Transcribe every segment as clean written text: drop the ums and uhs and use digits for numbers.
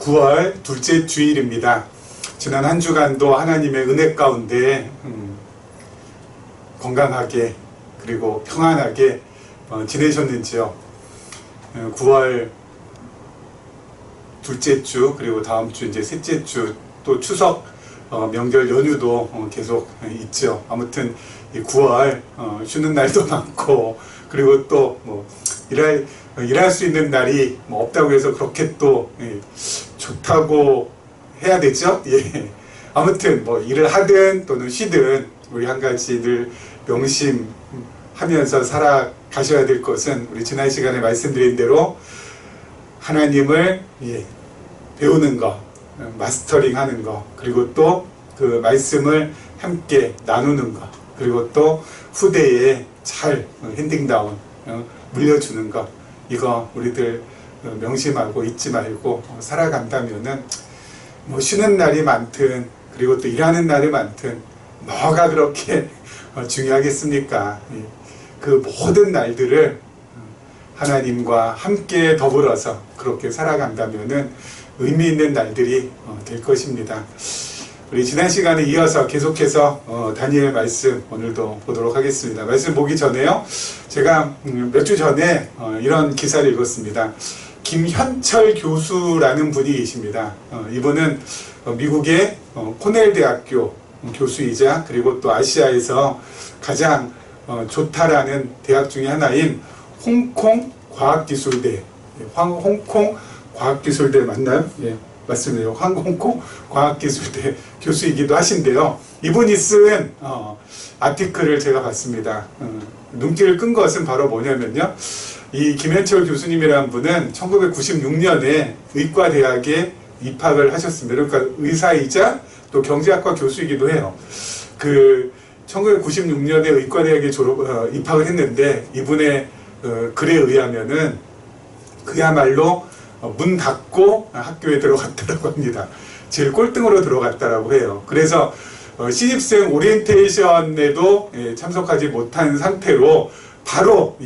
9월 둘째 주일입니다. 지난 한 주간도 하나님의 은혜 가운데 건강하게 그리고 평안하게 지내셨는지요? 9월 둘째 주 그리고 다음 주 이제 셋째 주 또 추석 명절 연휴도 계속 있죠. 아무튼 이 9월 쉬는 날도 많고 그리고 또 뭐 일할 수 있는 날이 뭐 없다고 해서 그렇게 또 좋다고 해야 되죠. 예. 아무튼 뭐 일을 하든 또는 쉬든 우리 한 가지 늘 명심하면서 살아가셔야 될 것은 우리 지난 시간에 말씀드린 대로 하나님을 배우는 거, 마스터링 하는 거, 그리고 또 그 말씀을 함께 나누는 거, 그리고 또 후대에 잘 핸딩다운 물려주는 거, 이거 우리들 명심하고 잊지 말고 살아간다면은 뭐 쉬는 날이 많든 그리고 또 일하는 날이 많든 뭐가 그렇게 중요하겠습니까? 그 모든 날들을 하나님과 함께 더불어서 그렇게 살아간다면은 의미 있는 날들이 될 것입니다. 우리 지난 시간에 이어서 계속해서 다니엘 말씀 오늘도 보도록 하겠습니다. 말씀 보기 전에요, 제가 몇 주 전에 이런 기사를 읽었습니다. 김현철 교수라는 분이 계십니다. 이분은 미국의 코넬 대학교 교수이자 그리고 또 아시아에서 가장 좋다라는 대학 중에 하나인 홍콩 과학기술대, 홍콩 과학기술대 맞나요? 예, 맞습니다. 홍콩 과학기술대 교수이기도 하신데요. 이분이 쓴 아티클을 제가 봤습니다. 눈길을 끈 것은 바로 뭐냐면요, 이 김현철 교수님이라는 분은 1996년에 의과대학에 입학을 하셨습니다. 그러니까 의사이자 또 경제학과 교수이기도 해요. 그 1996년에 의과대학에 입학을 했는데 이분의 글에 의하면은 그야말로 문 닫고 학교에 들어갔다고 합니다. 제일 꼴등으로 들어갔다고 해요. 그래서 신입생 오리엔테이션에도 참석하지 못한 상태로 바로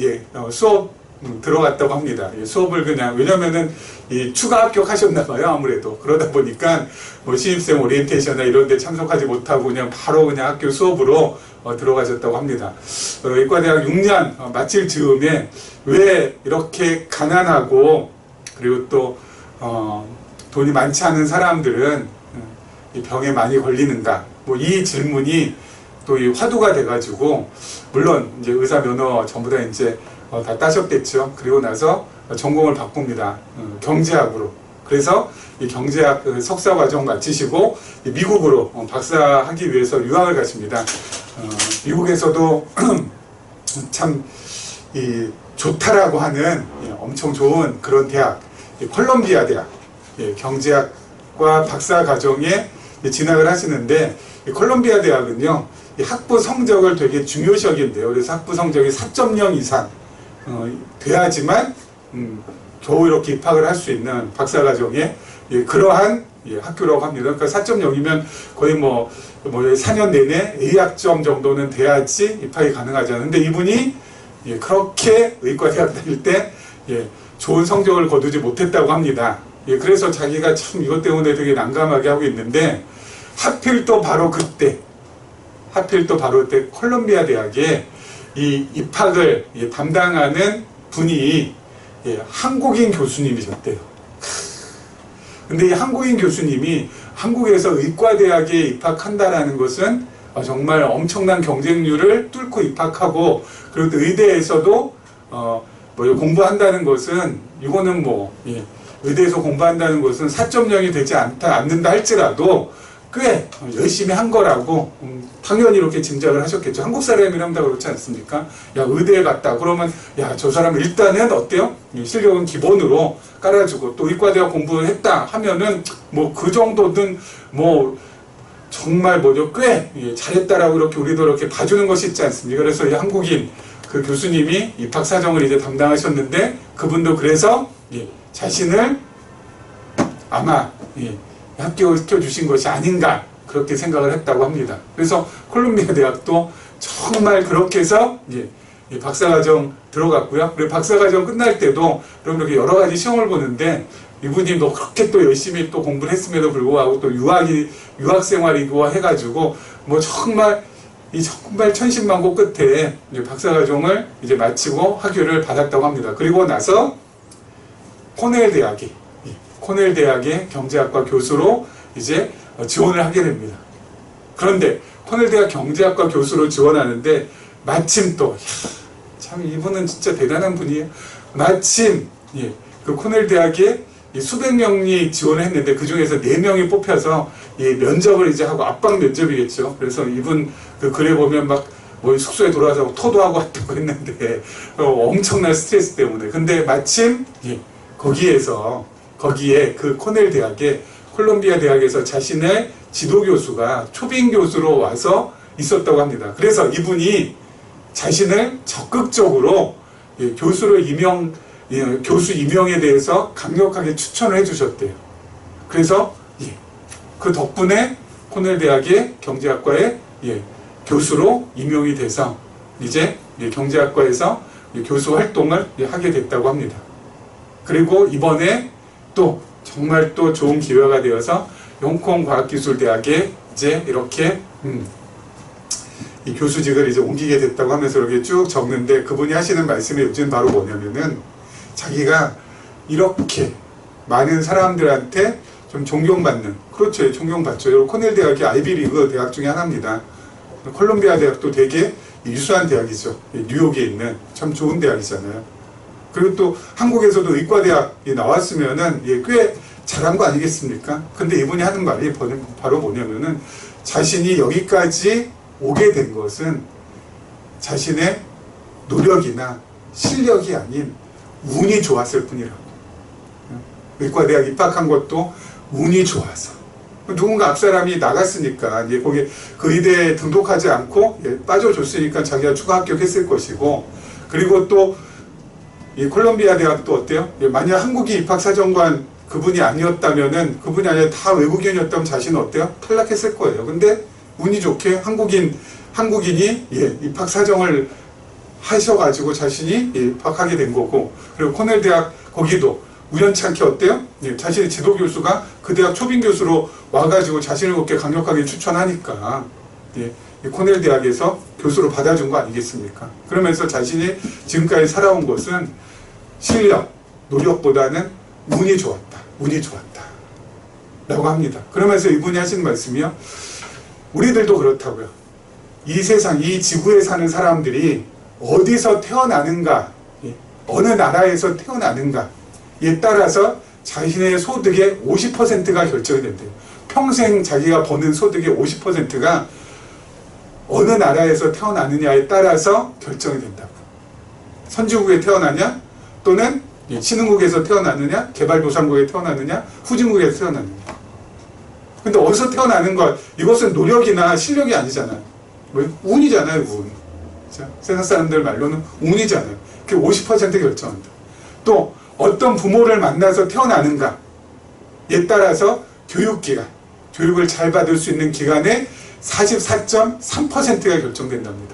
수업 들어갔다고 합니다. 수업을 그냥, 왜냐면은 추가 합격하셨나봐요. 아무래도 그러다 보니까 뭐 신입생 오리엔테이션이나 이런 데 참석하지 못하고 그냥 바로 그냥 학교 수업으로 들어가셨다고 합니다. 의과대학 6년 마칠 즈음에 왜 이렇게 가난하고 그리고 또 돈이 많지 않은 사람들은 이 병에 많이 걸리는가, 뭐 이 질문이 또 이 화두가 돼가지고, 물론 이제 의사 면허 전부 다 이제 다 따셨겠죠. 그리고 나서 전공을 바꿉니다. 경제학으로. 그래서 이 경제학 석사 과정 마치시고 미국으로 박사하기 위해서 유학을 가십니다. 미국에서도 참 좋다라고 하는 엄청 좋은 그런 대학, 콜롬비아 대학, 경제학과 박사 과정에 진학을 하시는데, 콜롬비아 대학은요, 학부 성적을 되게 중요시 여긴대요. 그래서 학부 성적이 4.0 이상 돼야지만 겨우 이렇게 입학을 할 수 있는 박사 과정에 그러한 학교라고 합니다. 그러니까 4.0이면 거의 뭐 4년 내내 A학점 정도는 돼야지 입학이 가능하잖아요. 근데 이분이 그렇게 의과대학 다닐 때 좋은 성적을 거두지 못했다고 합니다. 그래서 자기가 참 이것 때문에 되게 난감하게 하고 있는데, 하필 또 바로 그때 콜롬비아 대학에 이 입학을 담당하는 분이 한국인 교수님이셨대요. 근데 이 한국인 교수님이 한국에서 의과대학에 입학한다라는 것은 정말 엄청난 경쟁률을 뚫고 입학하고, 그리고 또 의대에서도 공부한다는 것은, 이거는 의대에서 공부한다는 것은 4.0이 되지 않는다 할지라도 꽤 열심히 한 거라고 당연히 이렇게 짐작을 하셨겠죠. 한국 사람이라면 다 그렇지 않습니까? 야, 의대에 갔다 그러면 야, 저 사람 일단은 어때요? 실력은 기본으로 깔아주고, 또 의과대학 공부했다 하면은 뭐 그 정도는 뭐 정말 꽤 잘했다라고 이렇게 우리도 이렇게 봐주는 것이 있지 않습니까? 그래서 이 한국인 그 교수님이 입학 사정을 이제 담당하셨는데, 그분도 그래서 자신을 아마 합격시켜 주신 것이 아닌가 그렇게 생각을 했다고 합니다. 그래서 콜롬비아 대학도 정말 그렇게 해서 박사과정 들어갔고요. 그리고 박사과정 끝날 때도 그럼 이렇게 여러 가지 시험을 보는데 이분이 뭐 그렇게 또 열심히 또 공부를 했음에도 불구하고 또 유학 생활이고 해가지고 뭐 정말 천신만고 끝에 이제 박사과정을 이제 마치고 학위를 받았다고 합니다. 그리고 나서 코넬 대학의 경제학과 교수로 이제 지원을 하게 됩니다. 그런데 코넬 대학 경제학과 교수로 지원하는데 마침 또 참 이분은 진짜 대단한 분이에요. 마침 그 코넬 대학에 수백 명이 지원을 했는데 그 중에서 4명이 뽑혀서 면접을 이제 하고 압박 면접이겠죠. 그래서 이분 그 글에 보면 막 뭐 숙소에 돌아와서 토도하고 왔다고 했는데 엄청난 스트레스 때문에. 근데 마침 거기에 그 코넬 대학에 콜롬비아 대학에서 자신의 지도 교수가 초빙 교수로 와서 있었다고 합니다. 그래서 이분이 자신을 적극적으로 교수 임명에 대해서 강력하게 추천을 해주셨대요. 그래서 그 덕분에 코넬 대학의 경제학과의 교수로 임용이 돼서 이제 경제학과에서 교수 활동을 하게 됐다고 합니다. 그리고 이번에 또 정말 또 좋은 기회가 되어서 용콩 과학기술대학에 이제 이렇게 이 교수직을 이제 옮기게 됐다고 하면서 이렇게 쭉 적는데, 그분이 하시는 말씀이 요즘 바로 뭐냐면은 자기가 이렇게 많은 사람들한테 좀 존경받는, 그렇죠, 존경받죠. 코넬 대학이 아이비리그 대학 중에 하나입니다. 콜롬비아 대학도 되게 유수한 대학이죠. 뉴욕에 있는 참 좋은 대학이잖아요. 그리고 또 한국에서도 의과대학이 나왔으면은 꽤 잘한 거 아니겠습니까? 근데 이분이 하는 말이 바로 뭐냐면은 자신이 여기까지 오게 된 것은 자신의 노력이나 실력이 아닌 운이 좋았을 뿐이라고. 의과대학 입학한 것도 운이 좋아서. 누군가 앞사람이 나갔으니까 거기 그 의대에 등록하지 않고 빠져줬으니까 자기가 추가 합격했을 것이고, 그리고 또 이 콜롬비아 대학도 어때요? 만약 한국이 입학사정관 그분이 아니었다면은, 그분이 아니라 다 외국인이었다면 자신은 어때요? 탈락했을 거예요. 근데 운이 좋게 한국인이 입학사정을 하셔가지고 자신이 입학하게 된 거고, 그리고 코넬 대학 거기도 우연찮게 어때요? 자신의 지도 교수가 그 대학 초빙 교수로 와가지고 자신을 그렇게 강력하게 추천하니까 코넬 대학에서 교수로 받아준 거 아니겠습니까? 그러면서 자신이 지금까지 살아온 것은 실력, 노력보다는 운이 좋았다 라고 합니다. 그러면서 이분이 하시는 말씀이요, 우리들도 그렇다고요. 이 세상, 이 지구에 사는 사람들이 어디서 태어나는가, 어느 나라에서 태어나는가에 따라서 자신의 소득의 50%가 결정이 된대요. 평생 자기가 버는 소득의 50%가 어느 나라에서 태어나느냐에 따라서 결정이 된다고. 선진국에 태어나냐, 또는 신흥국에서 태어나느냐, 개발도상국에 태어나느냐, 후진국에서 태어나느냐. 근데 어디서 태어나는 것, 이것은 노력이나 실력이 아니잖아요. 운이잖아요, 운. 세상 사람들 말로는 운이잖아요. 그게 50% 결정한다. 또 어떤 부모를 만나서 태어나는가에 따라서 교육을 잘 받을 수 있는 기간의 44.3%가 결정된답니다.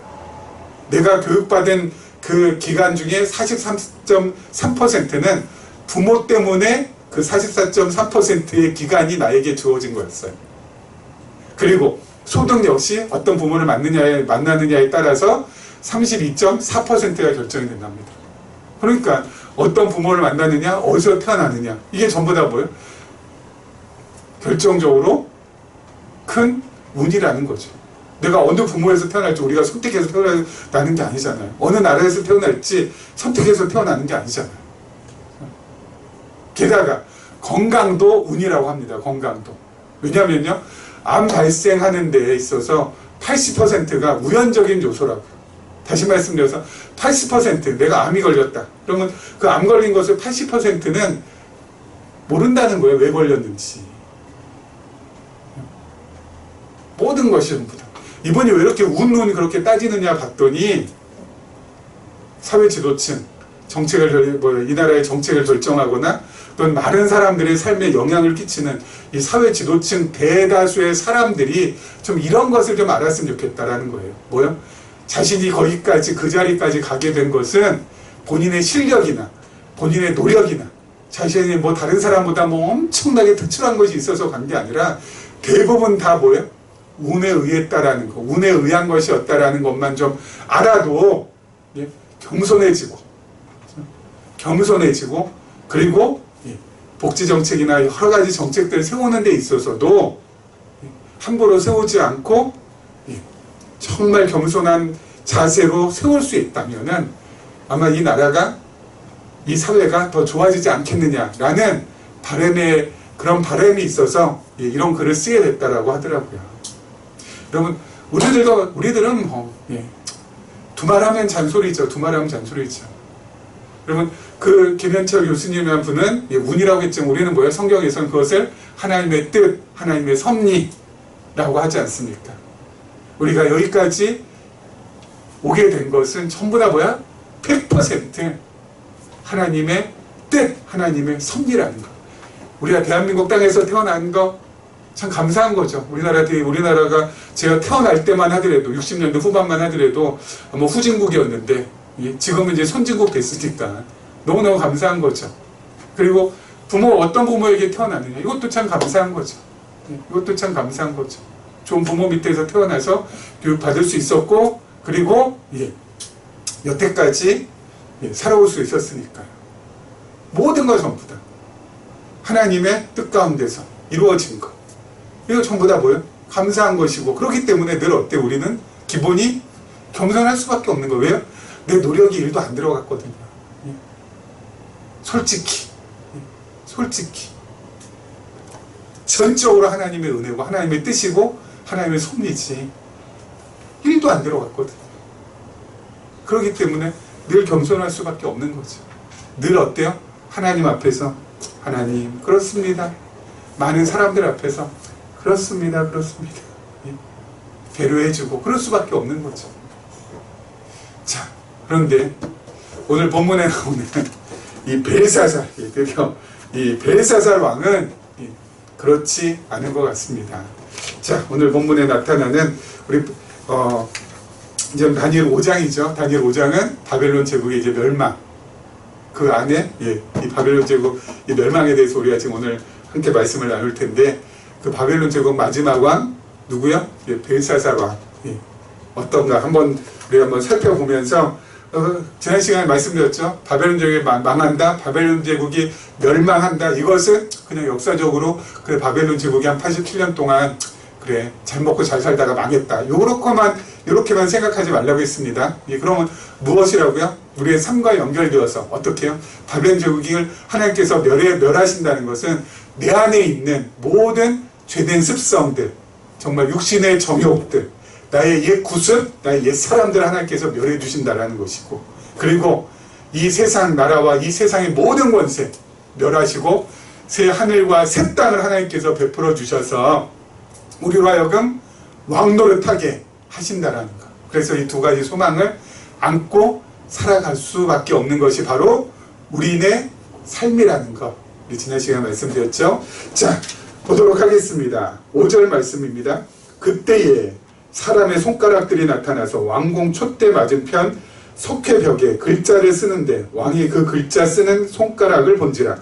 내가 교육받은 그 기간 중에 43.3%는 부모 때문에 그 44.3%의 기간이 나에게 주어진 거였어요. 그리고 소득 역시 어떤 부모를 만나느냐에 따라서 32.4%가 결정이 된답니다. 그러니까 어떤 부모를 만나느냐, 어디서 태어나느냐, 이게 전부 다 뭐예요? 결정적으로 큰 운이라는 거죠. 내가 어느 부모에서 태어날지 우리가 선택해서 태어나는 게 아니잖아요. 어느 나라에서 태어날지 선택해서 태어나는 게 아니잖아요. 게다가 건강도 운이라고 합니다. 건강도. 왜냐면요, 암 발생하는 데에 있어서 80%가 우연적인 요소라고요. 다시 말씀드려서 80% 내가 암이 걸렸다. 그러면 그 암 걸린 것을 80%는 모른다는 거예요. 왜 걸렸는지. 모든 것이 전부 다. 이번이 왜 이렇게 운 그렇게 따지느냐 봤더니 사회 지도층, 이 나라의 정책을 결정하거나 또는 많은 사람들의 삶에 영향을 끼치는 이 사회 지도층 대다수의 사람들이 좀 이런 것을 좀 알았으면 좋겠다라는 거예요. 뭐요? 자신이 거기까지 그 자리까지 가게 된 것은 본인의 실력이나 본인의 노력이나 자신이 뭐 다른 사람보다 뭐 엄청나게 특출한 것이 있어서 간 게 아니라 대부분 다 뭐예요? 운에 의했다라는 거, 운에 의한 것이었다라는 것만 좀 알아도 예, 겸손해지고 그리고 예, 복지 정책이나 여러 가지 정책들을 세우는 데 있어서도 예, 함부로 세우지 않고 예, 정말 겸손한 자세로 세울 수 있다면은 아마 이 나라가 이 사회가 더 좋아지지 않겠느냐라는 그런 바람이 있어서 예, 이런 글을 쓰게 됐다라고 하더라고요. 여러분, 우리들은 뭐, 예, 두말하면 잔소리죠. 두말하면 잔소리죠. 여러분, 그 김현철 교수님이란 분은 예, 운이라고 했지만 우리는 뭐예요? 성경에서는 그것을 하나님의 뜻, 하나님의 섭리라고 하지 않습니까? 우리가 여기까지 오게 된 것은 전부 다 뭐야? 100% 하나님의 뜻, 하나님의 섭리라는 거. 우리가 대한민국 땅에서 태어난 거 참 감사한 거죠. 우리나라가 제가 태어날 때만 하더라도 60년대 후반만 하더라도 뭐 후진국이었는데 지금은 이제 선진국 됐으니까 너무너무 감사한 거죠. 그리고 어떤 부모에게 태어났느냐, 이것도 참 감사한 거죠. 이것도 참 감사한 거죠. 좋은 부모 밑에서 태어나서 교육받을 수 있었고 그리고 여태까지 살아올 수 있었으니까요. 모든 것 전부 다 하나님의 뜻 가운데서 이루어진 것, 이거 전부 다 뭐예요? 감사한 것이고, 그렇기 때문에 늘 우리는 기본이 겸손할 수밖에 없는 거예요. 왜요? 내 노력이 1도 안 들어갔거든요. 솔직히 전적으로 하나님의 은혜고 하나님의 뜻이고 하나님의 섭리지 1도 안 들어갔거든요. 그렇기 때문에 늘 겸손할 수밖에 없는 거죠. 늘 어때요? 하나님 앞에서 하나님 그렇습니다. 많은 사람들 앞에서 그렇습니다. 배려해주고 그럴 수밖에 없는 거죠. 자, 그런데 오늘 본문에 나오는 이 벨사살, 드디어 이 벨사살 왕은 그렇지 않은 것 같습니다. 자, 오늘 본문에 나타나는 우리 이제 다니엘 5장이죠. 다니엘 5장은 바벨론 제국의 이제 멸망, 그 안에 이 바벨론 제국 이 멸망에 대해서 우리가 지금 오늘 함께 말씀을 나눌 텐데, 그 바벨론 제국 마지막 왕 누구요? 벨사살 왕. 어떤가 우리가 한번 살펴보면서 지난 시간에 말씀드렸죠. 바벨론 제국이 망한다, 바벨론 제국이 멸망한다. 이것은 그냥 역사적으로 그래 바벨론 제국이 한 87년 동안 그래 잘 먹고 잘 살다가 망했다, 요렇게만 생각하지 말라고 했습니다. 그러면 무엇이라고요? 우리의 삶과 연결되어서 어떻게 해요? 바벨론 제국을 하나님께서 멸하신다는 것은 내 안에 있는 모든 죄된 습성들, 정말 육신의 정욕들, 나의 옛 구습, 나의 옛 사람들 하나님께서 멸해 주신다라는 것이고, 그리고 이 세상 나라와 이 세상의 모든 권세 멸하시고 새 하늘과 새 땅을 하나님께서 베풀어 주셔서 우리로 하여금 왕노릇하게 하신다라는 것. 그래서 이 두 가지 소망을 안고 살아갈 수밖에 없는 것이 바로 우리의 삶이라는 것. 우리 지난 시간에 말씀드렸죠. 자, 보도록 하겠습니다. 5절 말씀입니다. 그때에 사람의 손가락들이 나타나서 왕궁 촛대 맞은편 석회벽에 글자를 쓰는데 왕이 그 글자 쓰는 손가락을 본지라.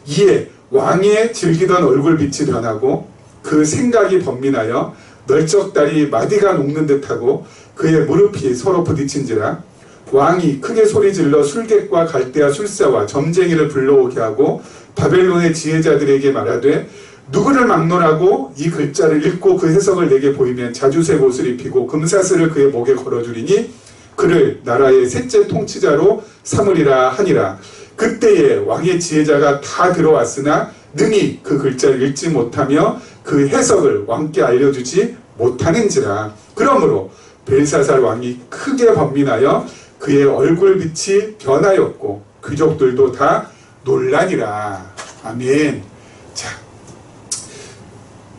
이에 왕의 즐기던 얼굴빛이 변하고 그 생각이 번민하여 널쩍다리 마디가 녹는 듯하고 그의 무릎이 서로 부딪힌지라. 왕이 크게 소리질러 술객과 갈대아 술사와 점쟁이를 불러오게 하고 바벨론의 지혜자들에게 말하되, 누구를 막론하고 이 글자를 읽고 그 해석을 내게 보이면 자주색 옷을 입히고 금사슬을 그의 목에 걸어주리니 그를 나라의 셋째 통치자로 삼으리라 하니라. 그때에 왕의 지혜자가 다 들어왔으나 능히 그 글자를 읽지 못하며 그 해석을 왕께 알려주지 못하는지라. 그러므로 벨사살 왕이 크게 번민하여 그의 얼굴빛이 변하였고 귀족들도 다 놀라니라. 아멘. 자,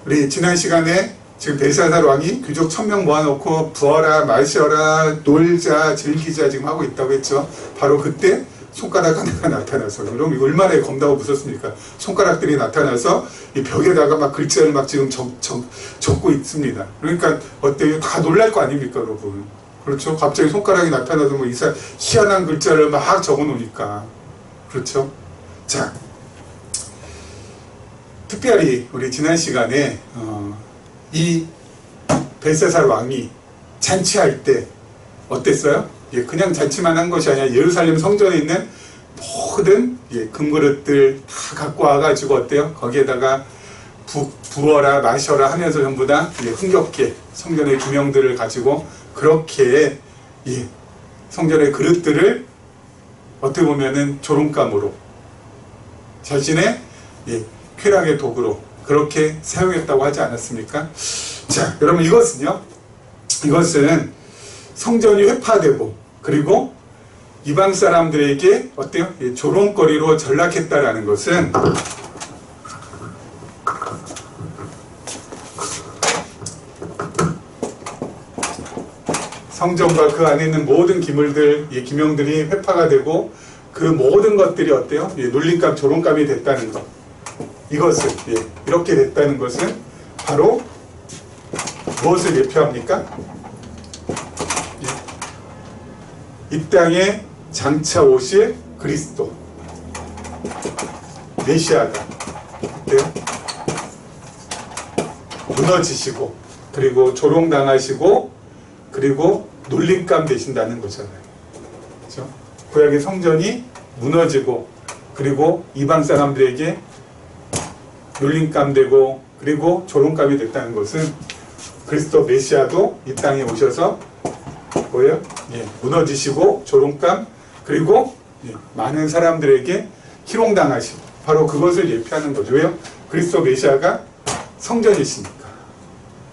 우리 지난 시간에 지금 벨사살 왕이 귀족 1000명 모아놓고 부어라 마셔라 놀자 즐기자 지금 하고 있다고 했죠. 바로 그때 손가락 하나가 나타나서, 그럼 이거 얼마나 겁나고 무섭습니까? 손가락들이 나타나서 이 벽에다가 막 글자를 막 지금 적고 있습니다. 그러니까 어때요? 다 놀랄 거 아닙니까, 여러분? 그렇죠? 갑자기 손가락이 나타나서 뭐 희한한 글자를 막 적어 놓으니까. 그렇죠? 자, 특별히 우리 지난 시간에 이 벨사살 왕이 잔치할 때 어땠어요? 예, 그냥 잔치만 한 것이 아니라 예루살렘 성전에 있는 모든 금그릇들 다 갖고 와가지고 어때요? 거기에다가 부어라 마셔라 하면서 전부 다 흥겹게 성전의 기명들을 가지고 그렇게 성전의 그릇들을 어떻게 보면은 조롱감으로 자신의 쾌락의 도구로 그렇게 사용했다고 하지 않았습니까? 자, 여러분 이것은 성전이 회파되고 그리고 이방 사람들에게 어때요? 조롱거리로 전락했다라는 것은 성전과 그 안에 있는 모든 기명들이 회파가 되고 그 모든 것들이 어때요? 놀림감, 조롱감이 됐다는 것. 이것을 이렇게 됐다는 것은 바로 무엇을 예표합니까? 이 땅에 장차 오실 그리스도 메시아가 어때요? 무너지시고 그리고 조롱당하시고 그리고 놀림감 되신다는 거잖아요. 그렇죠? 구약의 성전이 무너지고 그리고 이방 사람들에게 놀림감 되고 그리고 조롱감이 됐다는 것은 그리스도 메시아도 이 땅에 오셔서 뭐예요? 무너지시고 조롱감 그리고 많은 사람들에게 희롱당하시고 바로 그것을 예표하는 거죠. 왜요? 그리스도 메시아가 성전이시니까.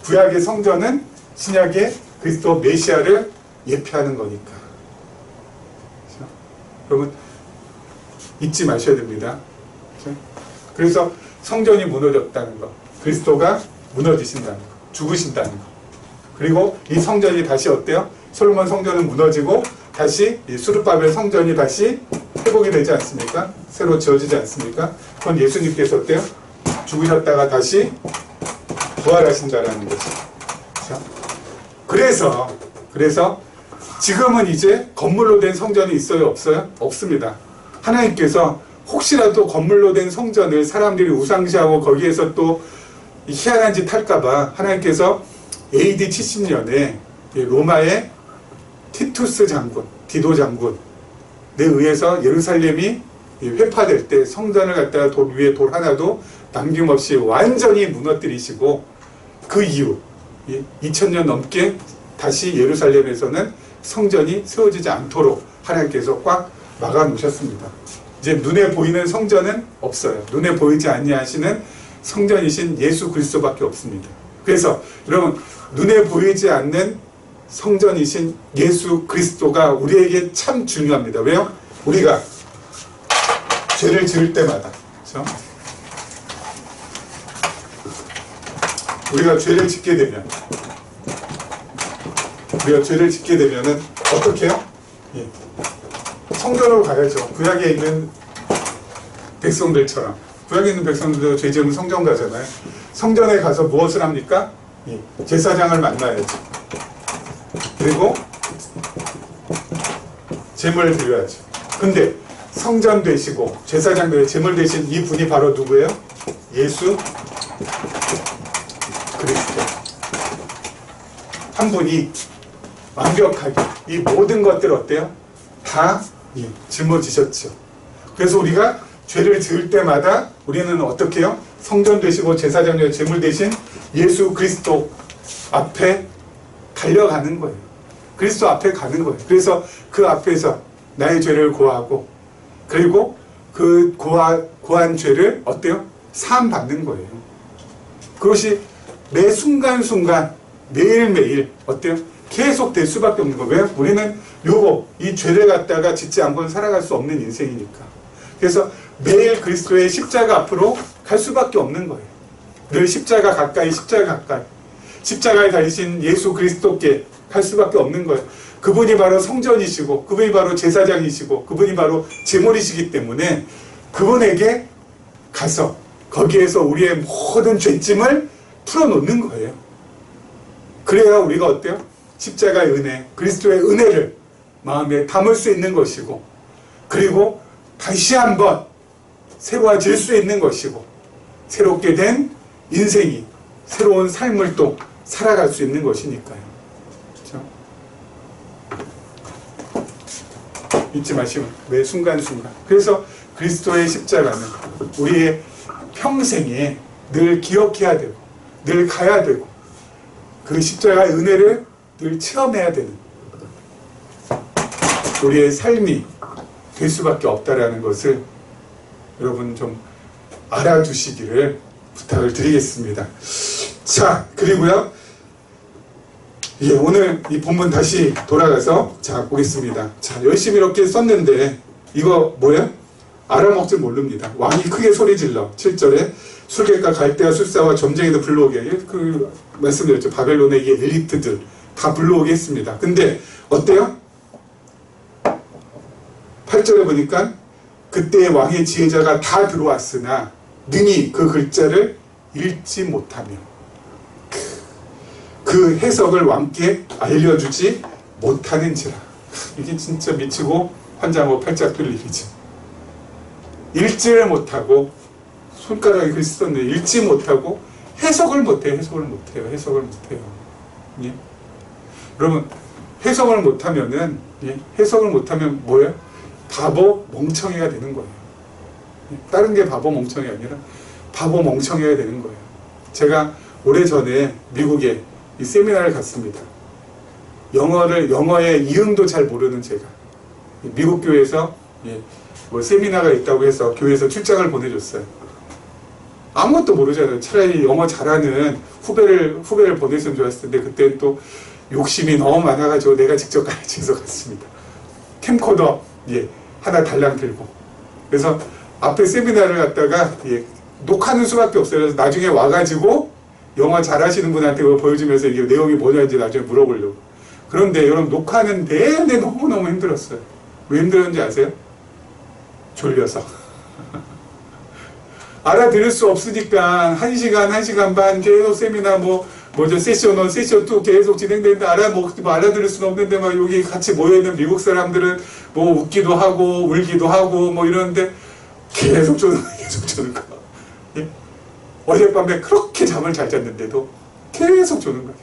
구약의 성전은 신약의 그리스도 메시아를 예표하는 거니까. 그렇죠? 여러분 잊지 마셔야 됩니다. 그렇죠? 그래서 성전이 무너졌다는 것, 그리스도가 무너지신다는 것, 죽으신다는 것. 그리고 이 성전이 다시 어때요? 솔로몬 성전은 무너지고 다시 이 수르바벨 성전이 다시 회복이 되지 않습니까? 새로 지어지지 않습니까? 그건 예수님께서 어때요? 죽으셨다가 다시 부활하신다라는 거죠. 그렇죠? 그래서 지금은 이제 건물로 된 성전이 있어요? 없어요? 없습니다. 하나님께서 혹시라도 건물로 된 성전을 사람들이 우상시하고 거기에서 또 희한한 짓 할까봐 하나님께서 AD 70년에 로마의 티투스 장군, 디도 장군에 의해서 예루살렘이 회파될 때 성전을 갖다가 돌 위에 돌 하나도 남김없이 완전히 무너뜨리시고 그 이후 2000년 넘게 다시 예루살렘에서는 성전이 세워지지 않도록 하나님께서 꽉 막아 놓으셨습니다. 이제 눈에 보이는 성전은 없어요. 눈에 보이지 아니하시는 성전이신 예수 그리스도밖에 없습니다. 그래서 여러분 눈에 보이지 않는 성전이신 예수 그리스도가 우리에게 참 중요합니다. 왜요? 우리가 죄를 지을 때마다 그렇죠? 우리가 죄를 짓게 되면 은 어떻게 해요? 성전으로 가야죠. 구약에 있는 백성들처럼. 구약에 있는 백성들도 죄 지으면 성전 가잖아요. 성전에 가서 무엇을 합니까? 제사장을 만나야죠. 그리고 제물을 드려야죠. 근데 성전 되시고 제사장 되시고 제물 되신 이 분이 바로 누구예요? 예수 그리스도. 한 분이 완벽하게 이 모든 것들 어때요? 다 짊어지셨죠. 그래서 우리가 죄를 지을 때마다 우리는 어떻게 해요? 성전 되시고 제사장 되시고 제물 되신 예수 그리스도 앞에 달려가는 거예요. 그리스도 앞에 가는 거예요. 그래서 그 앞에서 나의 죄를 고하고 그리고 그 고한 죄를 어때요? 사함 받는 거예요. 그것이 매 순간순간 매일매일 어때요? 계속 될 수밖에 없는 거예요. 왜? 우리는 이 죄를 갖다가 짓지 않고는 살아갈 수 없는 인생이니까. 그래서 매일 그리스도의 십자가 앞으로 갈 수밖에 없는 거예요. 늘 십자가 가까이 십자가에 달리신 예수 그리스도께 갈 수밖에 없는 거예요. 그분이 바로 성전이시고 그분이 바로 제사장이시고 그분이 바로 제물이시기 때문에 그분에게 가서 거기에서 우리의 모든 죄짐을 풀어놓는 거예요. 그래야 우리가 어때요? 십자가의 은혜, 그리스도의 은혜를 마음에 담을 수 있는 것이고 그리고 다시 한번 새로워질 수 있는 것이고 새롭게 된 인생이 새로운 삶을 또 살아갈 수 있는 것이니까요. 그렇죠? 잊지 마시고 매 순간순간. 그래서 그리스도의 십자가는 우리의 평생에 늘 기억해야 되고 늘 가야 되고 그 십자가의 은혜를 늘 체험해야 되는 우리의 삶이 될 수밖에 없다라는 것을 여러분 좀 알아두시기를 부탁을 드리겠습니다. 자, 그리고요. 예, 오늘 이 본문 다시 돌아가서 자 보겠습니다. 자, 열심히 이렇게 썼는데 이거 뭐야? 알아먹질 모릅니다. 왕이 크게 소리질러 7절에 술객과 갈대와 술사와 점쟁이도 불러오게 그 말씀드렸죠. 바벨론의 이 엘리트들 다 불러오게 했습니다. 근데 어때요? 8절에 보니까 그때 왕의 지혜자가 다 들어왔으나 능히 그 글자를 읽지 못하며 그 해석을 왕께 알려주지 못하는지라. 이게 진짜 미치고 환장하고 팔짝 뛸 일이죠. 읽지를 못하고 손가락에 글 썼는데 읽지 못하고 해석을 못해요. 해석을 못해요. 예? 여러분 해석을 못하면은 해석을 못하면 뭐예요? 바보 멍청이가 되는 거예요. 다른 게 바보 멍청이 아니라 바보 멍청이가 되는 거예요. 제가 오래전에 미국에 이 세미나를 갔습니다. 영어의 이응도 잘 모르는 제가 미국 교회에서 뭐 세미나가 있다고 해서 교회에서 출장을 보내줬어요. 아무것도 모르잖아요. 차라리 영어 잘하는 후배를 보냈으면 좋았을 텐데 그때는 또 욕심이 너무 많아가지고 내가 직접 가르쳐 해서 갔습니다. 캠코더 하나 달랑 들고. 그래서 앞에 세미나를 갔다가 녹화하는 수밖에 없어요. 그래서 나중에 와가지고 영어 잘하시는 분한테 그거 보여주면서 이게 내용이 뭐냐는지 나중에 물어보려고. 그런데 여러분 녹화하는 내내 너무너무 힘들었어요. 왜 힘들었는지 아세요? 졸려서. 알아들을 수 없으니까 1시간 반 계속 세미나 세션 1, 세션 2 계속 진행되는데 알아들을 수는 없는데 막 여기 같이 모여있는 미국 사람들은 뭐 웃기도 하고 울기도 하고 뭐 이러는데 계속 조는 거야. 예? 어젯밤에 그렇게 잠을 잘 잤는데도 계속 조는 거야.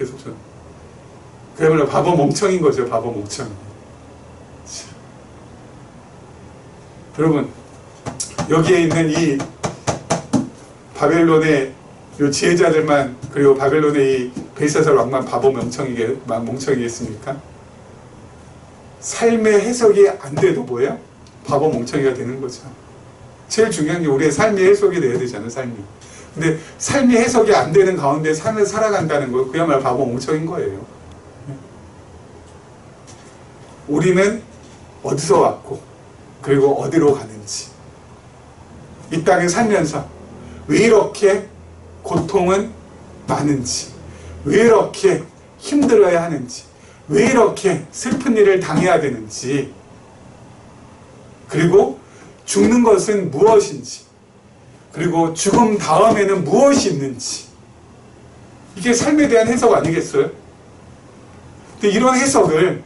그야말로 바보 멍청인 거죠. 바보 멍청. 여러분 여기에 있는 이 바벨론의 요 지혜자들만 그리고 바벨론의 이 벨사살 왕만 바보 멍청이겠습니까? 삶의 해석이 안 돼도 뭐예요? 바보 멍청이가 되는 거죠. 제일 중요한 게 우리의 삶의 해석이 돼야 되잖아요. 삶이. 근데 삶이 해석이 안 되는 가운데 삶을 살아간다는 거 그야말로 바보 멍청인 거예요. 우리는 어디서 왔고 그리고 어디로 가는지 이 땅에 살면서 왜 이렇게 고통은 많은지 왜 이렇게 힘들어야 하는지 왜 이렇게 슬픈 일을 당해야 되는지 그리고 죽는 것은 무엇인지 그리고 죽음 다음에는 무엇이 있는지 이게 삶에 대한 해석 아니겠어요? 근데 이런 해석을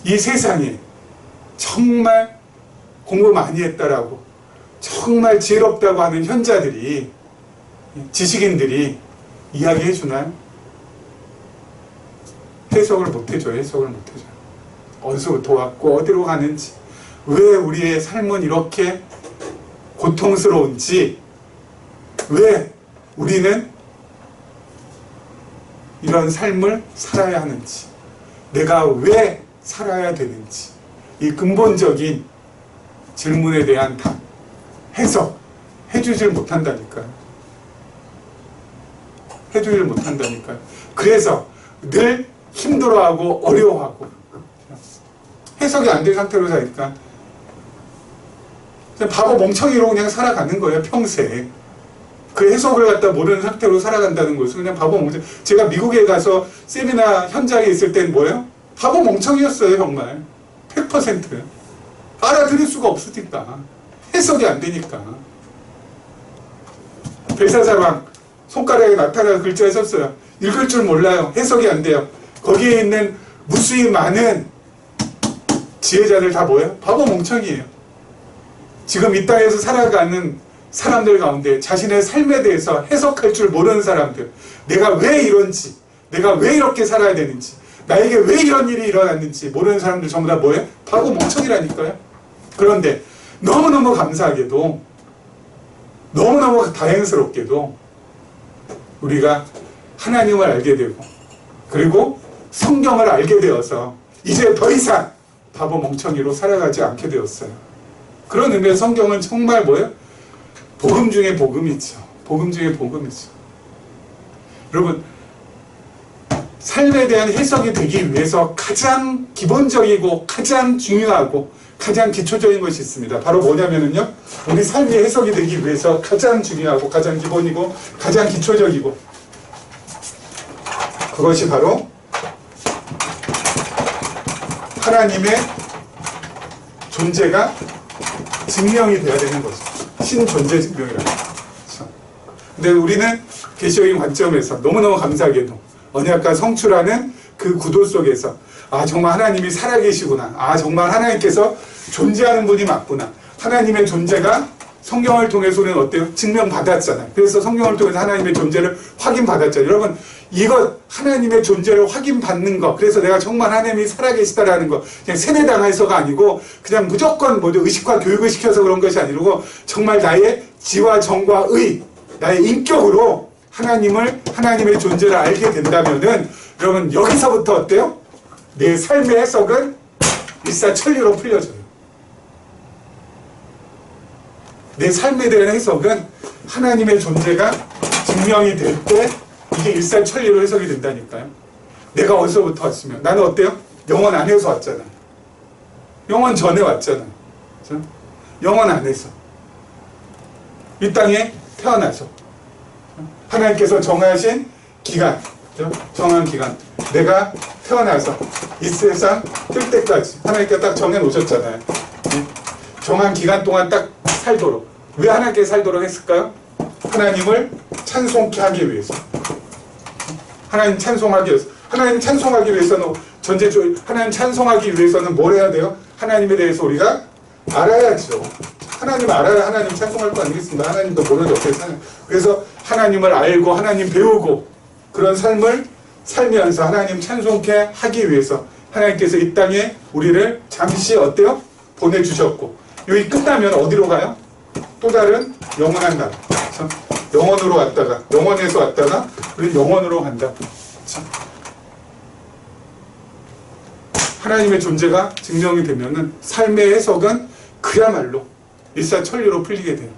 이 세상에 정말 공부 많이 했다라고 정말 지혜롭다고 하는 현자들이 지식인들이 이야기해 주나요? 해석을 못 해줘요. 어디서부터 왔고 어디로 가는지 왜 우리의 삶은 이렇게 고통스러운지 왜 우리는 이런 삶을 살아야 하는지 내가 왜 살아야 되는지 이 근본적인 질문에 대한 답 해주질 못한다니까요. 그래서 늘 힘들어하고 어려워하고 해석이 안 된 상태로 사니까 그냥 바보 멍청이로 그냥 살아가는 거예요. 평생. 그 해석을 갖다 모르는 상태로 살아간다는 것은 그냥 바보 멍청. 제가 미국에 가서 세미나 현장에 있을 땐 뭐예요? 바보 멍청이였어요. 정말 100%. 알아들을 수가 없으니까. 해석이 안 되니까. 벨사살 왕 손가락에 나타나는 글자에 썼어요. 읽을 줄 몰라요. 해석이 안 돼요. 거기에 있는 무수히 많은 지혜자들 다 뭐예요? 바보 멍청이에요. 지금 이 땅에서 살아가는 사람들 가운데 자신의 삶에 대해서 해석할 줄 모르는 사람들, 내가 왜 이런지, 내가 왜 이렇게 살아야 되는지, 나에게 왜 이런 일이 일어났는지 모르는 사람들 전부 다 뭐예요? 바보 멍청이라니까요. 그런데 너무너무 감사하게도, 너무너무 다행스럽게도 우리가 하나님을 알게 되고, 그리고 성경을 알게 되어서 이제 더 이상 바보 멍청이로 살아가지 않게 되었어요. 그런 의미에서 성경은 정말 뭐예요? 복음 중에 복음이죠. 복음 중에 복음이죠. 여러분, 삶에 대한 해석이 되기 위해서 가장 기본적이고 가장 중요하고 가장 기초적인 것이 있습니다. 바로 뭐냐면요, 우리 삶이 해석이 되기 위해서 가장 중요하고 가장 기본이고 가장 기초적이고, 그것이 바로 하나님의 존재가 증명이 돼야 되는 거죠. 신존재 증명이라는 거죠. 근데 우리는 계시적인 관점에서 너무너무 감사하게도 언약과 성취라는 그 구도 속에서 정말 하나님이 살아계시구나, 정말 하나님께서 존재하는 분이 맞구나, 하나님의 존재가 성경을 통해서 우리는 어때요? 증명받았잖아요. 그래서 성경을 통해서 하나님의 존재를 확인받았잖아요. 여러분, 이것 하나님의 존재를 확인받는 것, 그래서 내가 정말 하나님이 살아계시다라는 것, 그냥 세뇌당해서가 아니고 그냥 무조건 모두 의식화 교육을 시켜서 그런 것이 아니고 정말 나의 지와 정과 의, 나의 인격으로 하나님의 존재를 알게 된다면은 여러분, 여기서부터 어때요? 내 삶의 해석은 일사천리로 풀려져요. 내 삶에 대한 해석은 하나님의 존재가 증명이 될 때 이게 일사천리로 해석이 된다니까요. 내가 어디서부터 왔으면, 나는 어때요? 영원 안에서 왔잖아. 영원 전에 왔잖아. 그렇죠? 영원 안에서 이 땅에 태어나서 하나님께서 정하신 기간, 정한 기간, 내가 태어나서 이 세상 뜰 때까지 하나님께서 딱 정해놓으셨잖아요. 정한 기간 동안 딱 살도록. 왜 하나님께 살도록 했을까요? 하나님을 찬송케 하기 위해서. 하나님 찬송하기 위해서. 하나님 찬송하기 위해서는 하나님 찬송하기 위해서는 뭘 해야 돼요? 하나님에 대해서 우리가 알아야죠. 하나님 알아야 하나님 찬송할 거 아니겠습니까? 하나님도 모르는데 어떻게 사냐. 그래서 하나님을 알고 하나님 배우고 그런 삶을 살면서 하나님 찬송케 하기 위해서 하나님께서 이 땅에 우리를 잠시 어때요? 보내주셨고, 여기 끝나면 어디로 가요? 또 다른 영원한 나라. 그렇죠? 영원으로 왔다가, 영원에서 왔다가 우리 영원으로 간다. 그렇죠? 하나님의 존재가 증명이 되면은 삶의 해석은 그야말로 일사천리로 풀리게 돼요.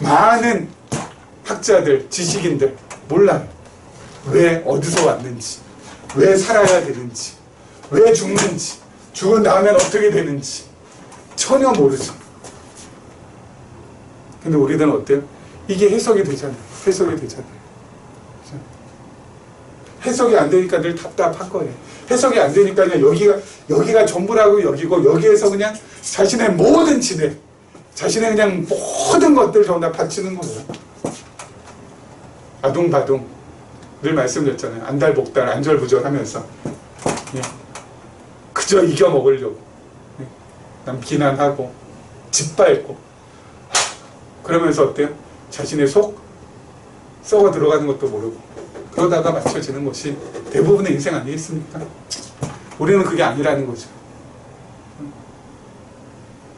많은 학자들, 지식인들 몰라요. 왜 어디서 왔는지, 왜 살아야 되는지, 왜 죽는지, 죽은 다음엔 어떻게 되는지 전혀 모르죠. 근데 우리들은 어때요? 이게 해석이 되잖아요. 해석이 되잖아요. 그렇죠? 해석이 안 되니까 늘 답답한 거예요. 해석이 안 되니까 그냥 여기가 전부라고 여기고, 여기에서 그냥 자신의 모든 지대, 자신의 그냥 모든 것들 전부 다 바치는 거예요. 아둥바둥 늘 말씀드렸잖아요. 안달복달, 안절부절 하면서 그저 이겨먹으려고 난 비난하고 짓밟고 그러면서 어때요? 자신의 속 썩어 들어가는 것도 모르고 그러다가 맞춰지는 것이 대부분의 인생 아니겠습니까? 우리는 그게 아니라는 거죠.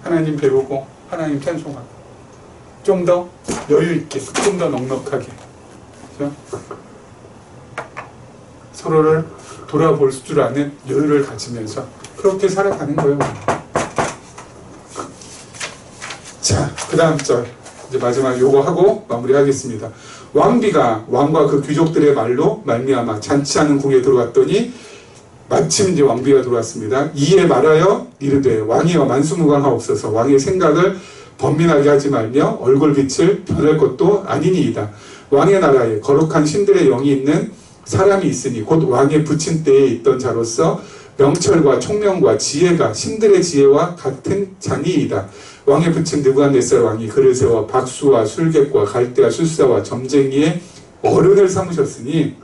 하나님 배우고 하나님 찬송하고 좀 더 여유 있게, 좀 더 넉넉하게, 그렇죠? 서로를 돌아볼 줄 아는 여유를 가지면서 그렇게 살아가는 거예요. 자, 그 다음 절 이제 마지막 요거 하고 마무리하겠습니다. 왕비가 왕과 그 귀족들의 말로 말미암아 잔치하는 궁에 들어갔더니 마침 이제 왕비가 들어왔습니다. 이에 말하여 이르되 왕이여 만수무강하옵소서. 왕의 생각을 번민하게 하지 말며 얼굴빛을 변할 것도 아니니이다. 왕의 나라에 거룩한 신들의 영이 있는 사람이 있으니 곧 왕의 부친 때에 있던 자로서 명철과 총명과 지혜가 신들의 지혜와 같은 자니이다. 왕의 부친 느부갓네살 왕이 그를 세워 박수와 술객과 갈대와 술사와 점쟁이의 어른을 삼으셨으니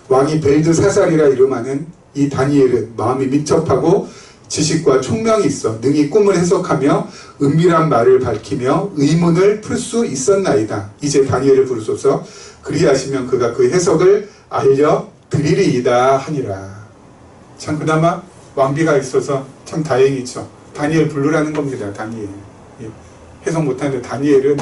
왕이 벨드사살이라 이름하는 이 다니엘은 마음이 민첩하고 지식과 총명이 있어 능히 꿈을 해석하며 은밀한 말을 밝히며 의문을 풀 수 있었나이다. 이제 다니엘을 부르소서. 그리하시면 그가 그 해석을 알려드리리이다 하니라. 참 그나마 왕비가 있어서 참 다행이죠. 다니엘 부르라는 겁니다. 다니엘. 예. 해석 못하는데 다니엘은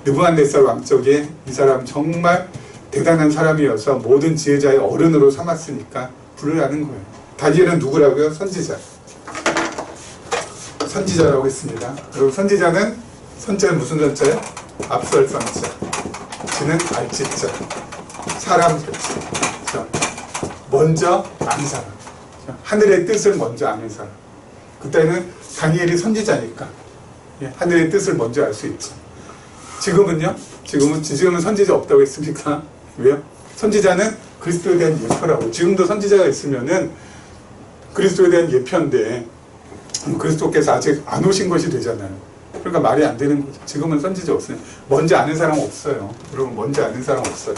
느부갓네살 왕 쪽에 이 사람 정말 대단한 사람이어서 모든 지혜자의 어른으로 삼았으니까 부르라는 거예요. 다니엘은 누구라고요? 선지자. 선지자라고 했습니다. 그리고 선지자는 선자는 무슨 선자예요? 앞설 선자. 지는 알지자. 사람 자체. 먼저 아는 사람. 하늘의 뜻을 먼저 아는 사람. 그때는 다니엘이 선지자니까 하늘의 뜻을 먼저 알 수 있죠. 지금은요? 지금은 선지자 없다고 했습니까? 왜요? 선지자는 그리스도에 대한 예표라고. 지금도 선지자가 있으면은 그리스도에 대한 예표인데 그리스도께서 아직 안 오신 것이 되잖아요. 그러니까 말이 안 되는 거죠. 지금은 선지자 없어요. 먼저 아는 사람 없어요. 여러분, 먼저 아는 사람 없어요.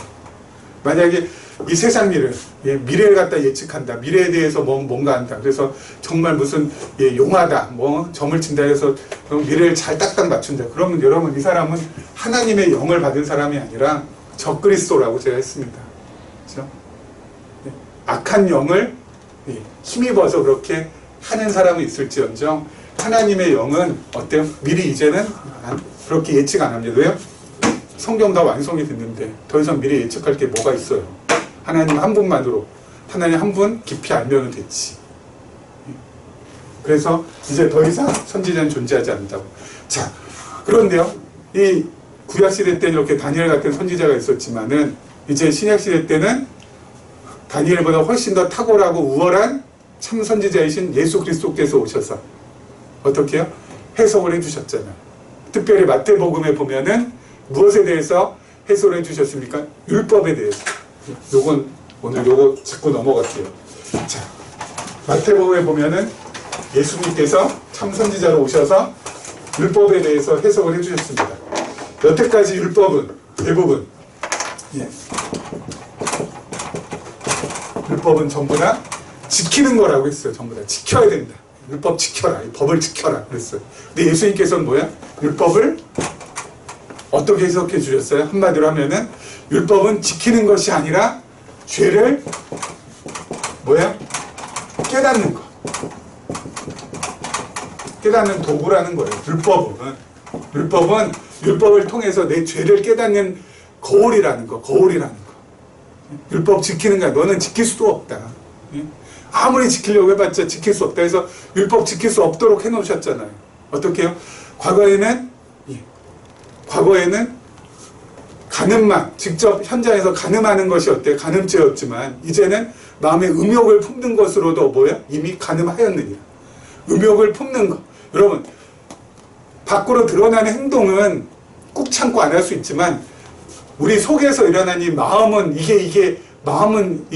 만약에 이 세상 미래를 갖다 예측한다. 미래에 대해서 뭔가 한다. 그래서 정말 무슨 용하다. 점을 친다 해서 미래를 잘 딱딱 맞춘다. 그러면 여러분, 이 사람은 하나님의 영을 받은 사람이 아니라 적그리스도라고 제가 했습니다. 그렇죠? 악한 영을 힘입어서 그렇게 하는 사람은 있을지언정 하나님의 영은 어때요? 미리 이제는 그렇게 예측 안 합니다. 왜요? 성경 다 완성이 됐는데 더 이상 미리 예측할 게 뭐가 있어요? 하나님 한 분만으로, 하나님 한 분 깊이 알면 됐지. 그래서 이제 더 이상 선지자는 존재하지 않는다고. 자, 그런데요, 이 구약시대 때는 이렇게 다니엘 같은 선지자가 있었지만은 이제 신약시대 때는 다니엘보다 훨씬 더 탁월하고 우월한 참 선지자이신 예수 그리스도께서 오셔서 어떻게 해요? 해석을 해주셨잖아요. 특별히 마태복음에 보면은 무엇에 대해서 해석을 해주셨습니까? 율법에 대해서. 요건 오늘 요거 짚고 넘어갈게요. 자, 마태복음에 보면은 예수님께서 참 선지자로 오셔서 율법에 대해서 해석을 해주셨습니다. 여태까지 율법은 대부분 율법은 전부 다 지키는 거라고 했어요. 전부 다 지켜야 된다. 율법 지켜라. 이 법을 지켜라. 그랬어요. 근데 예수님께서는 뭐야? 율법을 어떻게 해석해 주셨어요? 한마디로 하면은 율법은 지키는 것이 아니라 죄를 깨닫는 거. 깨닫는 도구라는 거예요. 율법을 통해서 내 죄를 깨닫는 거울이라는 거. 율법 지키는 거야. 너는 지킬 수도 없다. 아무리 지키려고 해봤자 지킬 수 없다 해서 율법 지킬 수 없도록 해놓으셨잖아요. 어떻게 해요? 과거에는 간음만, 직접 현장에서 간음하는 것이 어때요? 간음죄였지만 이제는 마음의 음욕을 품는 것으로도 이미 간음하였느니라. 음욕을 품는 것. 여러분, 밖으로 드러나는 행동은 꾹 참고 안 할 수 있지만 우리 속에서 일어난 이 마음은 마음은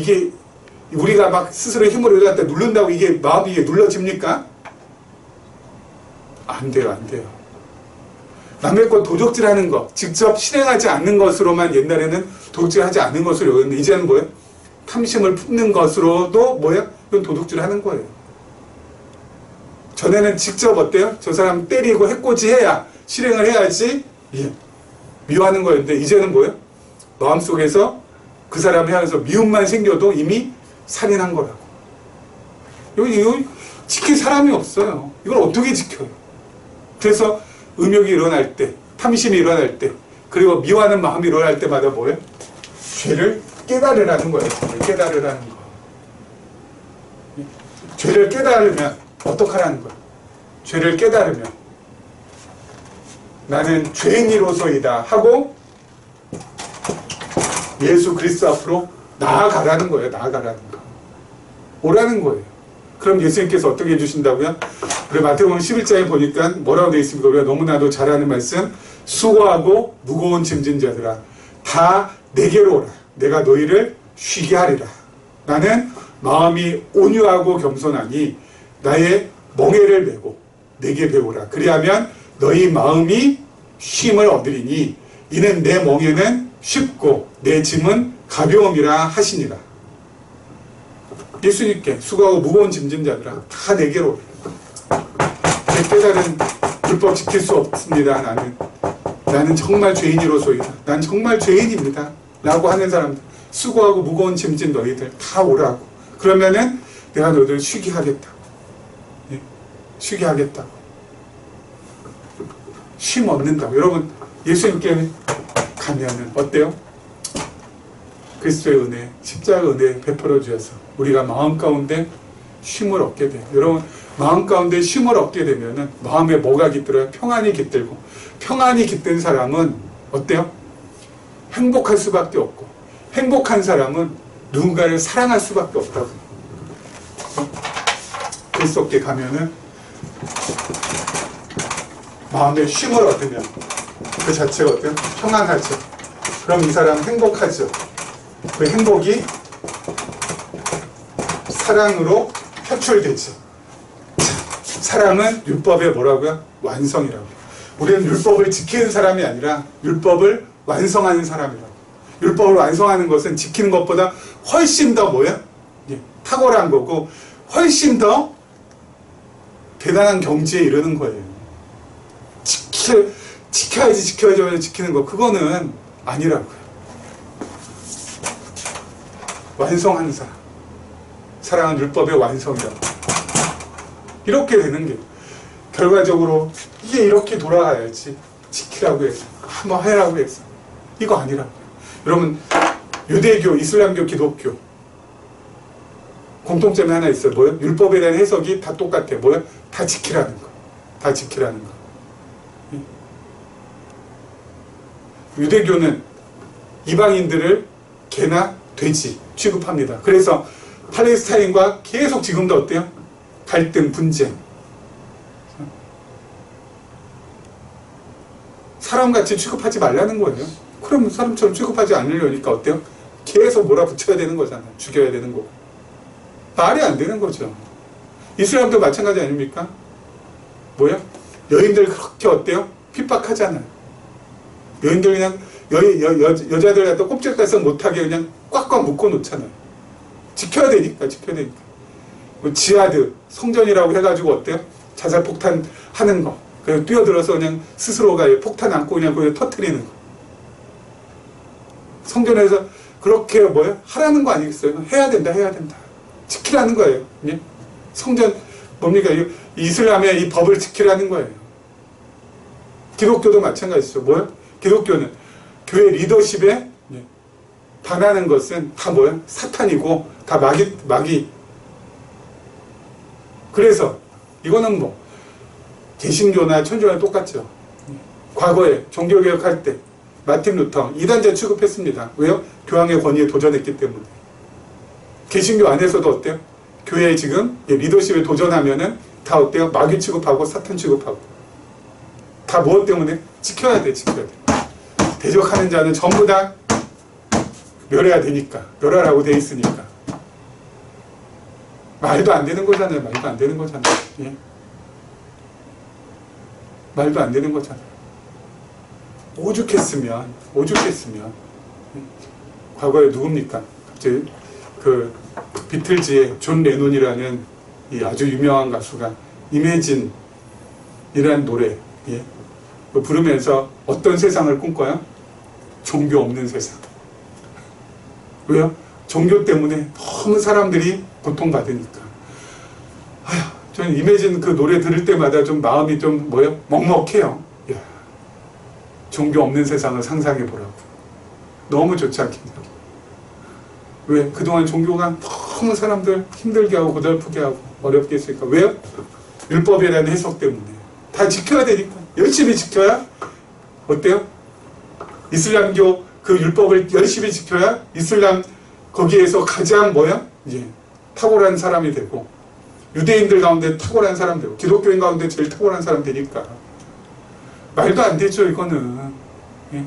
우리가 막 스스로 힘으로 갖다 누른다고 이게 마음이 눌러집니까? 안 돼요. 남의 것 도적질하는 것, 직접 실행하지 않는 것으로만 옛날에는 도적질하지 않는 것으로 여겼는데 이제는 탐심을 품는 것으로도 이건 도둑질하는 거예요. 전에는 직접 어때요? 저 사람 때리고 해코지해야 실행을 해야지 미워하는 거였는데 이제는 마음속에서 그 사람을 향해서 미움만 생겨도 이미 살인한 거라고. 이거 지킬 사람이 없어요. 이걸 어떻게 지켜요? 그래서 음욕이 일어날 때, 탐심이 일어날 때, 그리고 미워하는 마음이 일어날 때마다 죄를 깨달으라는 거예요. 죄를 깨달으라는 거. 죄를 깨달으면 어떡하라는 거예요? 죄를 깨달으면 나는 죄인이로서이다 하고 예수 그리스도 앞으로 나아가라는 거예요. 오라는 거예요. 그럼 예수님께서 어떻게 해주신다고요? 그리고 마태복음 11장에 보니까 뭐라고 되어 있습니까? 우리가 너무나도 잘 아는 말씀, 수고하고 무거운 짐진 자들아 다 내게로 오라. 내가 너희를 쉬게 하리라. 나는 마음이 온유하고 겸손하니 나의 멍에를 메고 내게 배우라. 그리하면 너희 마음이 쉼을 얻으리니 이는 내 멍에는 쉽고 내 짐은 가벼움이라 하시니라. 예수님께 수고하고 무거운 짐진 자들아 다 내게로 내 깨달은 율법 지킬 수 없습니다. 나는 정말 죄인이로소이다. 난 정말 죄인입니다. 라고 하는 사람들, 수고하고 무거운 짐진 너희들 다 오라고. 그러면은 내가 너희들 쉬게 하겠다. 예? 쉬게 하겠다. 쉼 얻는다고. 여러분 예수님께 가면은 어때요? 그리스도의 은혜, 십자가 은혜 베풀어 주셔서 우리가 마음 가운데 쉼을 얻게 돼요. 여러분 마음 가운데 쉼을 얻게 되면은 마음에 뭐가 깃들어요? 평안이 깃들고, 평안이 깃든 사람은 어때요? 행복할 수밖에 없고, 행복한 사람은 누군가를 사랑할 수밖에 없다고. 그리스도께 가면은 마음에 쉼을 얻으면 그 자체가 어때요? 평안하죠. 그럼 이 사람 행복하죠. 그 행복이 사랑으로 표출되죠. 사랑은 율법의 뭐라고요? 완성이라고. 우리는 율법을 지키는 사람이 아니라 율법을 완성하는 사람이라고. 율법을 완성하는 것은 지키는 것보다 훨씬 더 뭐야? 예, 탁월한 거고 훨씬 더 대단한 경지에 이르는 거예요. 지켜야지 지키는 거 그거는 아니라고요. 완성하는 사람. 사랑은 율법의 완성이라고. 이렇게 되는 게 결과적으로 이게 이렇게 돌아가야지 지키라고 해서 한번 해라고 해서 이거 아니라고요. 여러분 유대교, 이슬람교, 기독교 공통점이 하나 있어요. 뭐요? 율법에 대한 해석이 다 똑같아. 뭐요? 다 지키라는 거. 다 지키라는 거. 유대교는 이방인들을 개나 돼지 취급합니다. 그래서 팔레스타인과 계속 지금도 어때요? 갈등, 분쟁. 사람같이 취급하지 말라는 거예요. 그럼 사람처럼 취급하지 않으려니까 어때요? 계속 몰아붙여야 되는 거잖아요. 죽여야 되는 거고. 말이 안 되는 거죠. 이슬람도 마찬가지 아닙니까? 뭐야? 여인들 그렇게 어때요? 핍박하잖아요. 여인들 그냥 여자들 갖다 꼼짝달싹 못하게 그냥 꽉꽉 묶어 놓잖아요. 지켜야 되니까. 뭐 지하드, 성전이라고 해가지고 어때요? 자살폭탄 하는 거. 그냥 뛰어들어서 그냥 스스로가 폭탄 안고 그냥 거기에 터뜨리는 거. 성전에서 그렇게 뭐예요? 하라는 거 아니겠어요? 해야 된다. 지키라는 거예요. 예? 성전, 뭡니까? 이슬람의 이 법을 지키라는 거예요. 기독교도 마찬가지죠. 뭐예요? 기독교는 교회 리더십에 반하는 것은 다 뭐예요? 사탄이고, 다 마귀. 그래서, 이거는 뭐, 개신교나 천주교나 똑같죠. 과거에 종교개혁할 때, 마틴 루터, 이단자 취급했습니다. 왜요? 교황의 권위에 도전했기 때문에. 개신교 안에서도 어때요? 교회에 지금 리더십에 도전하면은 다 어때요? 마귀 취급하고 사탄 취급하고. 다 무엇 때문에? 지켜야 돼. 대적하는 자는 전부 다 멸해야 되니까. 멸하라고 돼 있으니까. 말도 안 되는 거잖아요. 예? 말도 안 되는 거잖아요. 오죽했으면. 과거에 누굽니까? 갑자기 그 비틀즈의 존 레논이라는 이 아주 유명한 가수가 이매진이라는 노래 부르면서 어떤 세상을 꿈꿔요? 종교 없는 세상. 왜요? 종교 때문에 너무 사람들이 고통받으니까. 아휴, 저는 이매진 그 노래 들을 때마다 좀 마음이 좀 뭐예요? 먹먹해요. 야, 종교 없는 세상을 상상해 보라고. 너무 좋지 않겠냐고. 왜? 그동안 종교가 너무 사람들 힘들게 하고 고달프게 하고 어렵게 했으니까. 왜요? 율법에 대한 해석 때문에. 다 지켜야 되니까. 열심히 지켜야 어때요? 이슬람교 그 율법을 열심히 지켜야 이슬람 거기에서 가장 뭐야? 이제 탁월한 사람이 되고, 유대인들 가운데 탁월한 사람 되고, 기독교인 가운데 제일 탁월한 사람 되니까. 말도 안 되죠, 이거는. 예?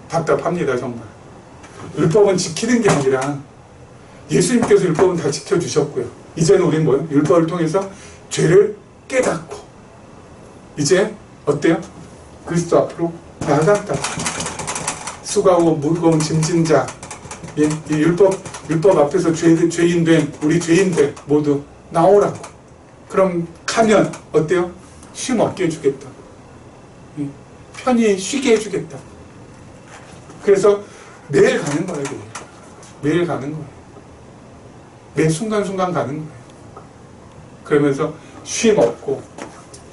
답답합니다, 정말. 율법은 지키는 게 아니라 예수님께서 율법은 다 지켜주셨고요. 이제는 우리는 뭐예요? 율법을 통해서 죄를 깨닫고 이제 어때요? 그리스도 앞으로 나아간다. 수고하고 무거운 짐진 자 예, 이 율법 앞에서 죄인된 우리 죄인들 모두 나오라고. 그럼 가면 어때요? 쉼 없게 해주겠다. 예, 편히 쉬게 해주겠다. 그래서 매일 가는 거예요. 그냥. 매일 가는 거예요. 매 순간순간 가는 거예요. 그러면서 쉼 없고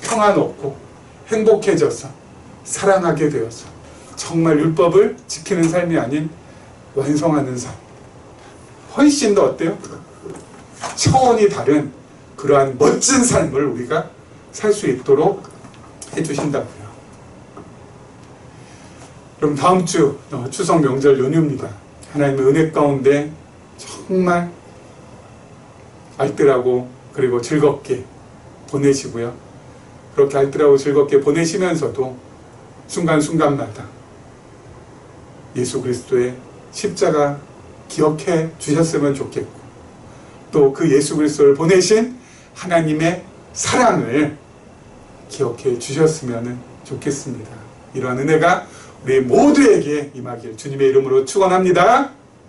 평안 없고 행복해져서 사랑하게 되어서 정말 율법을 지키는 삶이 아닌 완성하는 삶. 훨씬 더 어때요? 차원이 다른 그러한 멋진 삶을 우리가 살 수 있도록 해주신다고요. 그럼 다음 주 추석 명절 연휴입니다. 하나님의 은혜 가운데 정말 알뜰하고 그리고 즐겁게 보내시고요. 그렇게 알뜰하고 즐겁게 보내시면서도 순간순간마다 예수 그리스도의 십자가 기억해 주셨으면 좋겠고 또 그 예수 그리스도를 보내신 하나님의 사랑을 기억해 주셨으면 좋겠습니다. 이러한 은혜가 우리 모두에게 임하길 주님의 이름으로 축원합니다.